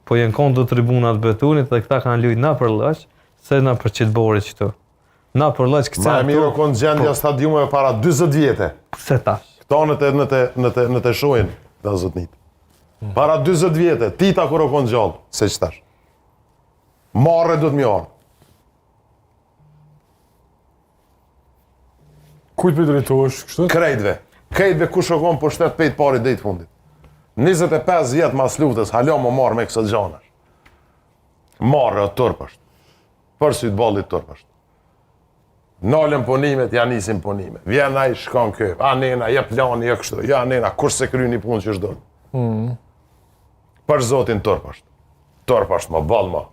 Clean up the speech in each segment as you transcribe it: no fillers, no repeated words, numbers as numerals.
po jenë kondo tribunat betonit dhe këta kanë lujt na për Lloç, se na për qitbori qëtu. Na për Lloç këtë. Ma e mirë konë gjendja stadiumeve para 20 vjete. Se tash. Këta në të shojnë dhe zotnit. Para 20 vjete, tita kur o konë gjallë, se që tash. Marre do të mjarë. Kujt për drejtohesh kështu? Krejtve kush o konë po shtet pejt pari dhejt fundit. 25 vjetë mas luftës, halo më marrë me kësë gjanash. Marrë o tërpësht. Për sytë ballit tërpësht. Nalën punimet, ja nisin punime. Vjen ai shkon këp. A nena, je plani, je kështu. Ja nena, kush se kry një punë që shdo. Për zotin tërpësht. Tërpësht më ball më.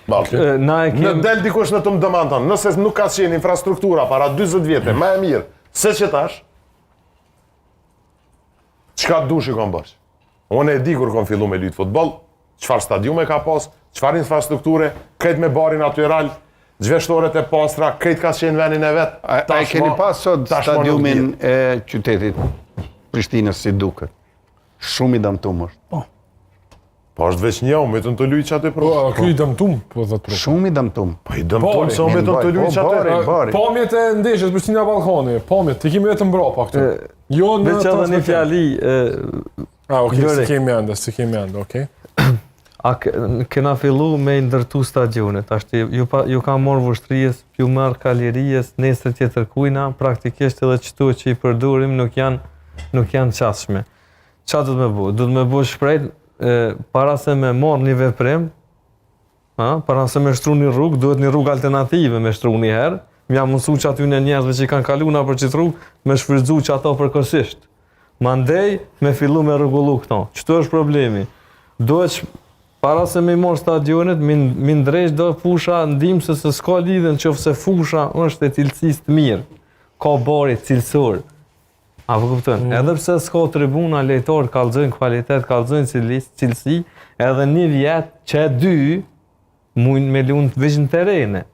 Në del dikush në të më dëman tonë, nëse nuk ka qenë infrastruktura para 20 vjetë, ma e mirë, se që tash, qka dushi kom bërqë? Unë e di kur kom fillu me lytë futbol, qfar stadiume ka pas, qfar infrastrukture, krejt me bari natural, gjveshtoret e pastra, krejt ka qenë venin e vetë. A e keni pas sot stadiumin e qytetit Prishtinës si duket? Shumë i dëmtum është. Po është veç një, unë metën të lujtë që atë e Po, ky i dëmtum, po dhe të pro. Shumë i dëmtum. Po i dëmtum se unë metën të lujtë që atë e Pamjet e ndeshjes Prishtina Ballkani, pamjet, ti kemi vetëm mbrapa këtu. Jo në veç edhe një fjali. Okej, se kemi ende, okej. A kena fillu me ndërtu stadionet, ashtë ju ka morë vështrijës, ju marë kalirijës, nesër tjetër kujna, praktikisht edhe qëtu që i përdurim nuk janë qasshme. Qa du të me bu? Du të me bu shprejt, para se me marë një veprim, para se me shtru një rrugë, duhet një rrugë alternative me shtru një herë, më jam mësu që aty në njerëzve që i kanë kalu na për qitë rrugë, me shfrytzu që ato përkësisht. Mandej, me fillu me rregullu këto. Qëto është problemi? Duhet që para se me marë stadionet, mi ndrejsh do fusha ndimse se s'ka lidhen qofse fusha është e cilësisë të mirë, ka bari cilësor. A po kupton? Edhe pse s'ka tribuna lejtor, kallëzojnë kvalitet, kallëzojnë cilësi, edhe një vjet që dy mund me lund veç në terene.